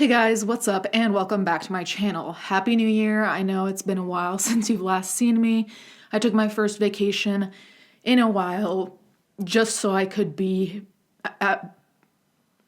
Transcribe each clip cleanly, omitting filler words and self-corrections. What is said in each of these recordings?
Hey guys, what's up and welcome back to my channel. Happy New Year. I know it's been a while since you've last seen me. I took my first vacation in a while just so I could be at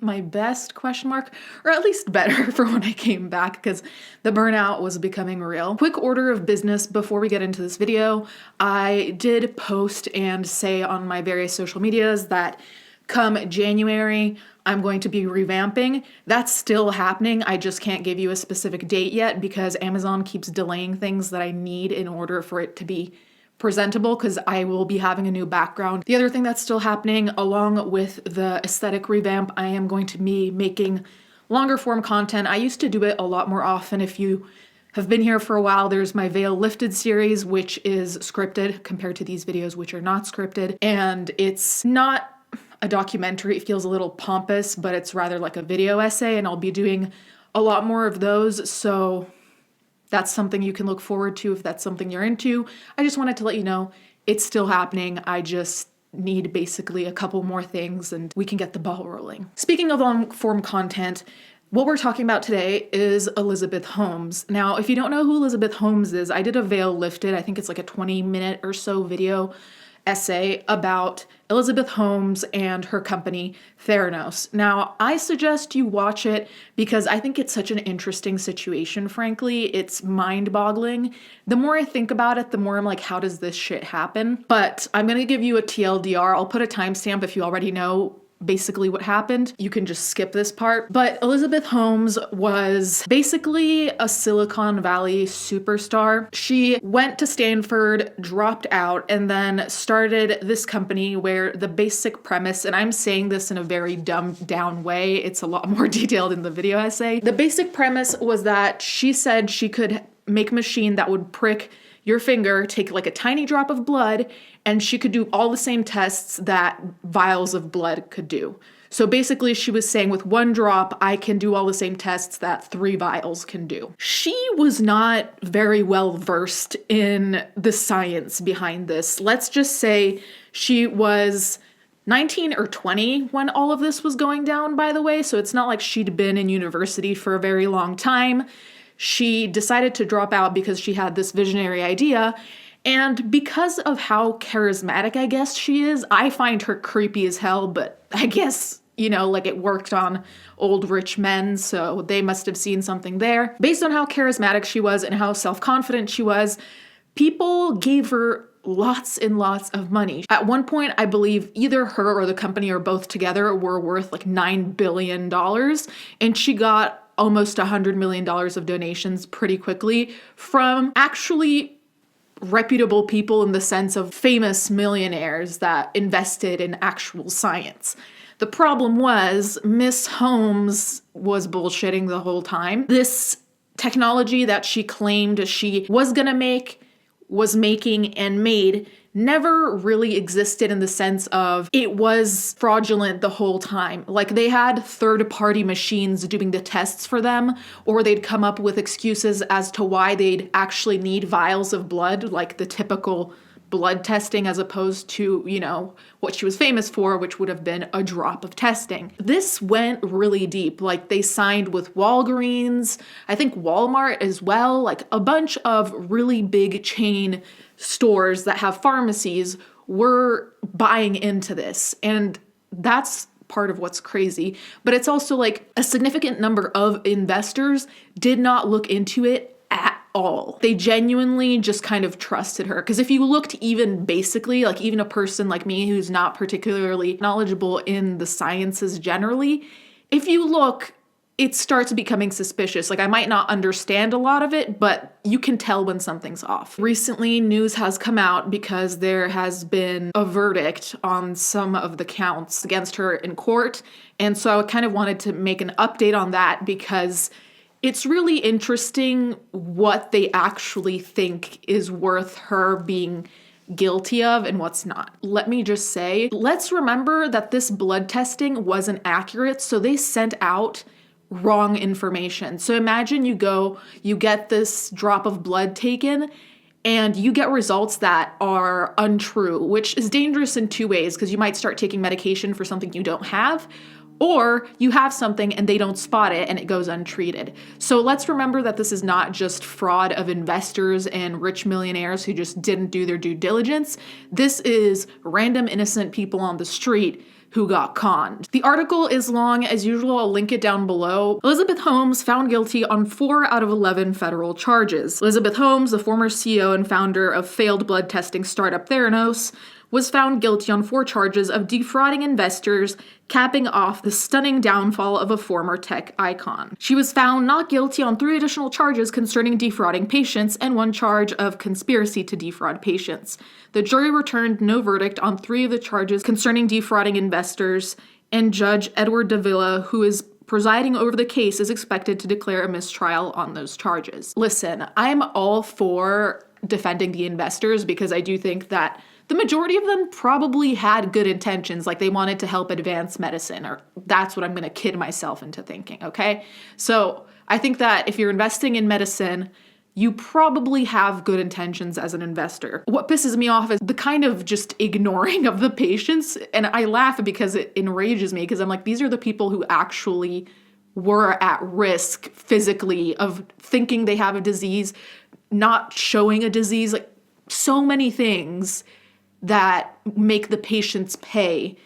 my best, question mark, or at least better for when I came back because the burnout was becoming real. Quick order of business before we get into this video. I did post and say on my various social medias that come January, I'm going to be revamping. That's still happening. I just can't give you a specific date yet because Amazon keeps delaying things that I need in order for it to be presentable because I will be having a new background. The other thing that's still happening along with the aesthetic revamp, I am going to be making longer form content. I used to do it a lot more often. If you have been here for a while, there's my Veil Lifted series, which is scripted compared to these videos, which are not scripted. And it's not a documentary. It feels a little pompous, but it's rather like a video essay, and I'll be doing a lot more of those. So that's something you can look forward to if that's something you're into. I just wanted to let you know it's still happening. I just need basically a couple more things and we can get the ball rolling. Speaking of long form content, what we're talking about today is Elizabeth Holmes. Now, if you don't know who Elizabeth Holmes is, I did a Veil Lifted, I think it's like a 20-minute or so video essay about Elizabeth Holmes and her company Theranos. Now, I suggest you watch it because I think it's such an interesting situation, frankly. It's mind-boggling. The more I think about it, the more I'm like, how does this shit happen? But I'm gonna give you a TLDR. I'll put a timestamp if you already know basically what happened. You can just skip this part. But Elizabeth Holmes was basically a Silicon Valley superstar. She went to Stanford, dropped out, and then started this company where the basic premise, and I'm saying this in a very dumbed down way, it's a lot more detailed in the video essay. The basic premise was that she said she could make a machine that would prick your finger, take like a tiny drop of blood, and she could do all the same tests that vials of blood could do. So basically she was saying with one drop, I can do all the same tests that 3 vials can do. She was not very well versed in the science behind this. Let's just say she was 19 or 20 when all of this was going down, by the way. So it's not like she'd been in university for a very long time. She decided to drop out because she had this visionary idea. And because of how charismatic, I guess, she is, I find her creepy as hell, but I guess, you know, like it worked on old rich men, so they must have seen something there. Based on how charismatic she was and how self-confident she was, people gave her lots and lots of money. At one point, I believe either her or the company or both together were worth like $9 billion, and she got almost $100 million of donations pretty quickly from actually reputable people in the sense of famous millionaires that invested in actual science. The problem was Miss Holmes was bullshitting the whole time. This technology that she claimed she was gonna make, was making, and made never really existed in the sense of it was fraudulent the whole time. Like they had third-party machines doing the tests for them, or they'd come up with excuses as to why they'd actually need vials of blood, like the typical blood testing as opposed to, you know, what she was famous for, which would have been a drop of testing. This went really deep. Like they signed with Walgreens, I think Walmart as well, like a bunch of really big chain stores that have pharmacies were buying into this. And that's part of what's crazy. But it's also like a significant number of investors did not look into it at all. They genuinely just kind of trusted her. Because if you looked even basically, like even a person like me who's not particularly knowledgeable in the sciences generally, if you look, it starts becoming suspicious. Like I might not understand a lot of it, but you can tell when something's off. Recently, news has come out because there has been a verdict on some of the counts against her in court. And so I kind of wanted to make an update on that because it's really interesting what they actually think is worth her being guilty of and what's not. Let me just say, let's remember that this blood testing wasn't accurate, so they sent out wrong information. So imagine you get this drop of blood taken and you get results that are untrue, which is dangerous in 2 ways because you might start taking medication for something you don't have, or you have something and they don't spot it and it goes untreated. So let's remember that this is not just fraud of investors and rich millionaires who just didn't do their due diligence. This is random innocent people on the street who got conned. The article is long as usual. I'll link it down below. Elizabeth Holmes found guilty on 4 out of 11 federal charges. Elizabeth Holmes, the former CEO and founder of failed blood testing startup Theranos, was found guilty on 4 charges of defrauding investors, capping off the stunning downfall of a former tech icon. She was found not guilty on 3 additional charges concerning defrauding patients and 1 charge of conspiracy to defraud patients. The jury returned no verdict on 3 of the charges concerning defrauding investors, and Judge Edward Davila, who is presiding over the case, is expected to declare a mistrial on those charges. Listen, I'm all for defending the investors because I do think that the majority of them probably had good intentions, like they wanted to help advance medicine, or that's what I'm going to kid myself into thinking, okay? So I think that if you're investing in medicine, you probably have good intentions as an investor. What pisses me off is the kind of just ignoring of the patients, and I laugh because it enrages me because I'm like, these are the people who actually were at risk physically of thinking they have a disease, not showing a disease, like so many things that make the patients pay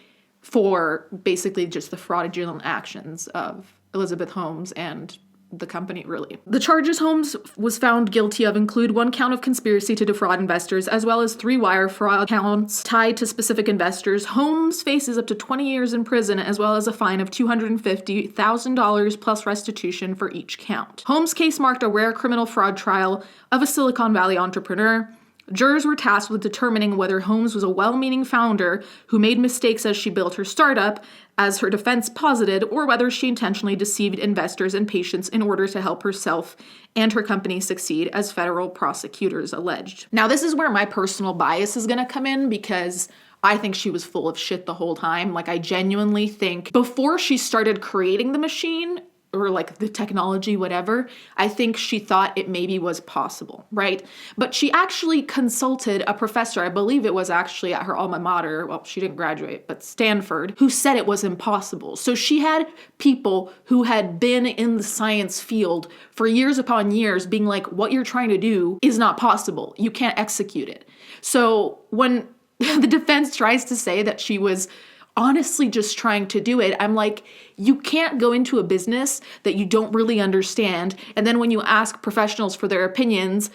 for basically just the fraudulent actions of Elizabeth Holmes and the company, really. The charges Holmes was found guilty of include 1 count of conspiracy to defraud investors, as well as 3 wire fraud counts tied to specific investors. Holmes faces up to 20 years in prison, as well as a fine of $250,000 plus restitution for each count. Holmes' case marked a rare criminal fraud trial of a Silicon Valley entrepreneur. Jurors were tasked with determining whether Holmes was a well-meaning founder who made mistakes as she built her startup, as her defense posited, or whether she intentionally deceived investors and patients in order to help herself and her company succeed, as federal prosecutors alleged. Now, this is where my personal bias is going to come in because I think she was full of shit the whole time. Like, I genuinely think before she started creating the machine, or like the technology, whatever, I think she thought it maybe was possible, right? But she actually consulted a professor, I believe it was actually at her alma mater, well, she didn't graduate, but Stanford, who said it was impossible. So she had people who had been in the science field for years upon years being like, what you're trying to do is not possible. You can't execute it. So when the defense tries to say that she was honestly just trying to do it, I'm like, you can't go into a business that you don't really understand, and then when you ask professionals for their opinions,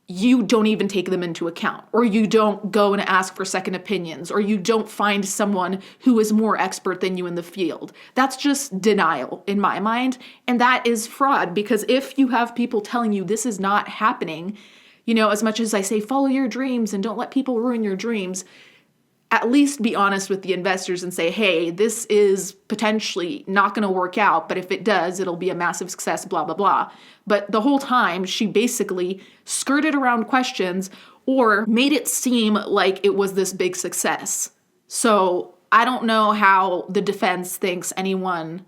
you don't even take them into account, or you don't go and ask for second opinions, or you don't find someone who is more expert than you in the field. That's just denial in my mind, and that is fraud, because if you have people telling you this is not happening, you know, as much as I say follow your dreams and don't let people ruin your dreams, at least be honest with the investors and say, hey, this is potentially not going to work out, but if it does, it'll be a massive success, blah, blah, blah. But the whole time, she basically skirted around questions or made it seem like it was this big success. So I don't know how the defense thinks anyone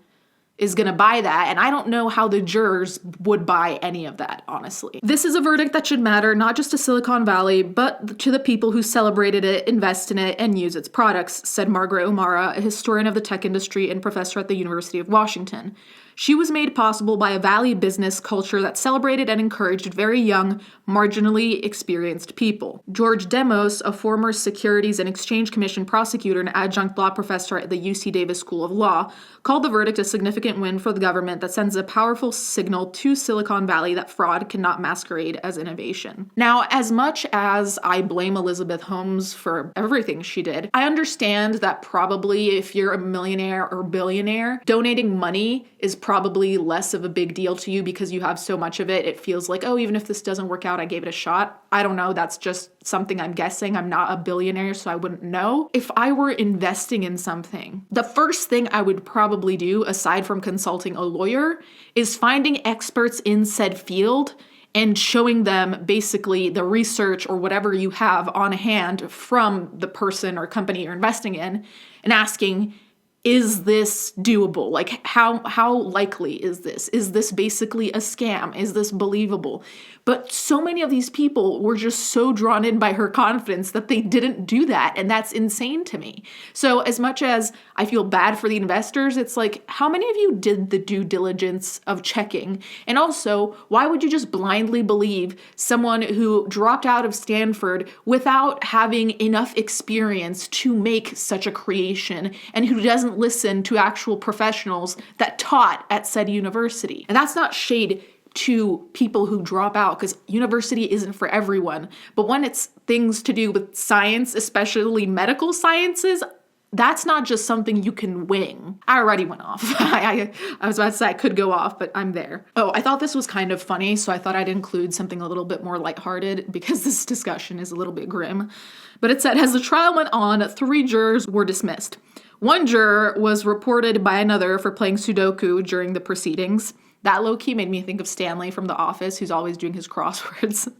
is going to buy that, and I don't know how the jurors would buy any of that, honestly. This is a verdict that should matter not just to Silicon Valley, but to the people who celebrated it, invest in it, and use its products, said Margaret O'Mara, a historian of the tech industry and professor at the University of Washington. She was made possible by a Valley business culture that celebrated and encouraged very young, marginally experienced people. George Demos, a former Securities and Exchange Commission prosecutor and adjunct law professor at the UC Davis School of Law, called the verdict a significant win for the government that sends a powerful signal to Silicon Valley that fraud cannot masquerade as innovation. Now, as much as I blame Elizabeth Holmes for everything she did, I understand that probably if you're a millionaire or billionaire, donating money is probably less of a big deal to you because you have so much of it. It feels like, oh, even if this doesn't work out, I gave it a shot. I don't know. That's just something I'm guessing. I'm not a billionaire, so I wouldn't know. If I were investing in something, the first thing I would probably do, aside from consulting a lawyer, is finding experts in said field and showing them basically the research or whatever you have on hand from the person or company you're investing in and asking, is this doable? Like, how likely is this? Is this basically a scam? Is this believable? But so many of these people were just so drawn in by her confidence that they didn't do that. And that's insane to me. So as much as I feel bad for the investors, it's like, how many of you did the due diligence of checking? And also, why would you just blindly believe someone who dropped out of Stanford without having enough experience to make such a creation and who doesn't listen to actual professionals that taught at said university? And that's not shade to people who drop out, because university isn't for everyone. But when it's things to do with science, especially medical sciences, that's not just something you can wing. I already went off. I was about to say I could go off, but I'm there. Oh, I thought this was kind of funny, so I thought I'd include something a little bit more lighthearted because this discussion is a little bit grim. But it said, as the trial went on, 3 jurors were dismissed. 1 juror was reported by another for playing Sudoku during the proceedings. That low-key made me think of Stanley from The Office, who's always doing his crosswords.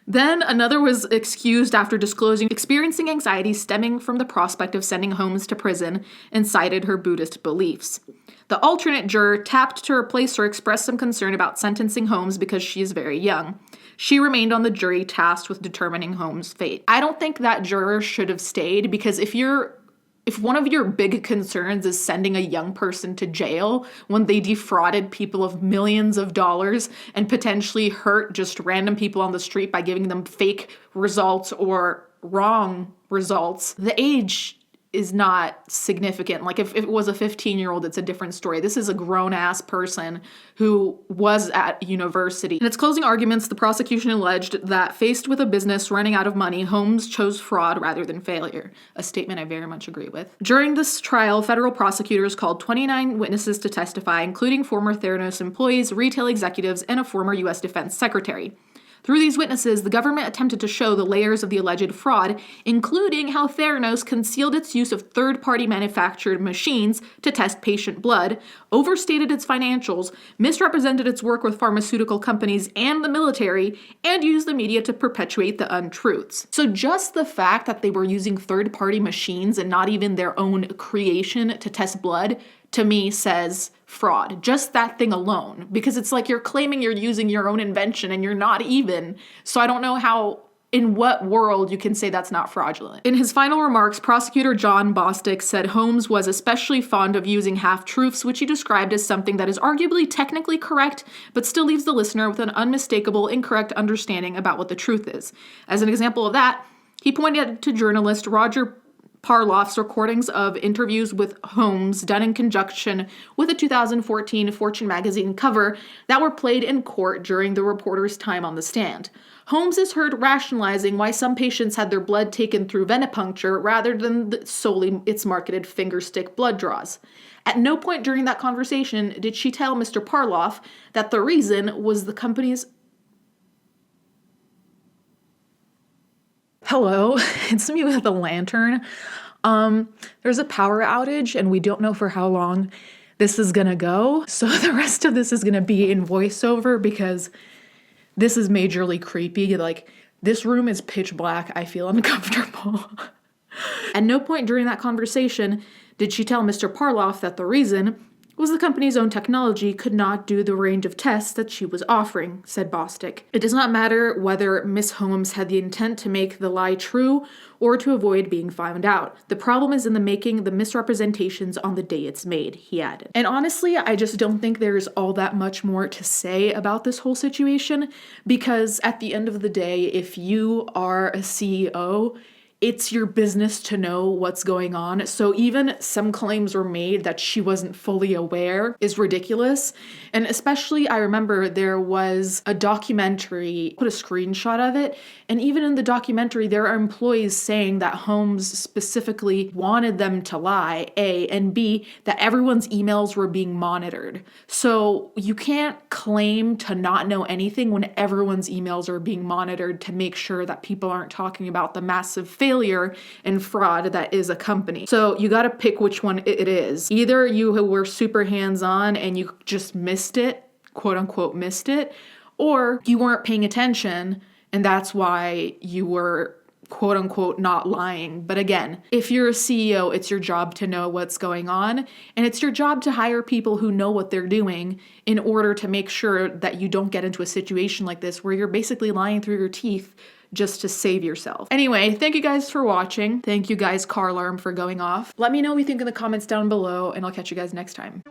Then another was excused after disclosing experiencing anxiety stemming from the prospect of sending Holmes to prison and cited her Buddhist beliefs. The alternate juror tapped to replace her expressed some concern about sentencing Holmes because she is very young. She remained on the jury tasked with determining Holmes' fate. I don't think that juror should have stayed, because if one of your big concerns is sending a young person to jail when they defrauded people of millions of dollars and potentially hurt just random people on the street by giving them fake results or wrong results, the age is not significant. Like if it was a 15-year-old, it's a different story. This is a grown-ass person who was at university. In its closing arguments, the prosecution alleged that faced with a business running out of money, Holmes chose fraud rather than failure, a statement I very much agree with. During this trial, federal prosecutors called 29 witnesses to testify, including former Theranos employees, retail executives, and a former U.S. Defense Secretary. Through these witnesses, the government attempted to show the layers of the alleged fraud, including how Theranos concealed its use of third-party manufactured machines to test patient blood, overstated its financials, misrepresented its work with pharmaceutical companies and the military, and used the media to perpetuate the untruths. So just the fact that they were using third-party machines and not even their own creation to test blood, to me, says fraud. Just that thing alone. Because it's like you're claiming you're using your own invention and you're not even. So I don't know how, in what world you can say that's not fraudulent. In his final remarks, prosecutor John Bostic said Holmes was especially fond of using half-truths, which he described as something that is arguably technically correct, but still leaves the listener with an unmistakable, incorrect understanding about what the truth is. As an example of that, he pointed to journalist Roger Parloff's recordings of interviews with Holmes done in conjunction with a 2014 Fortune magazine cover that were played in court during the reporter's time on the stand. Holmes is heard rationalizing why some patients had their blood taken through venipuncture rather than solely its marketed fingerstick blood draws. At no point during that conversation did she tell Mr. Parloff that the reason was the company's... Hello, it's me with a lantern. There's a power outage and we don't know for how long this is gonna go. So the rest of this is gonna be in voiceover because this is majorly creepy. Like, this room is pitch black. I feel uncomfortable. At no point during that conversation did she tell Mr. Parloff that the reason was the company's own technology could not do the range of tests that she was offering, said Bostic. It does not matter whether Miss Holmes had the intent to make the lie true or to avoid being found out. The problem is in the making the misrepresentations on the day it's made, he added. And honestly, I just don't think there's all that much more to say about this whole situation, because at the end of the day, if you are a CEO, it's your business to know what's going on. So even some claims were made that she wasn't fully aware is ridiculous. And especially, I remember there was a documentary, put a screenshot of it. And even in the documentary, there are employees saying that Holmes specifically wanted them to lie, A, and B, that everyone's emails were being monitored. So you can't claim to not know anything when everyone's emails are being monitored to make sure that people aren't talking about the massive failure and fraud that is a company. So you got to pick which one it is. Either you were super hands-on and you just missed it, quote unquote missed it, or you weren't paying attention and that's why you were quote unquote not lying. But again, if you're a CEO, it's your job to know what's going on, and it's your job to hire people who know what they're doing in order to make sure that you don't get into a situation like this where you're basically lying through your teeth just to save yourself. Anyway, thank you guys for watching. Thank you guys, car alarm, for going off. Let me know what you think in the comments down below, and I'll catch you guys next time.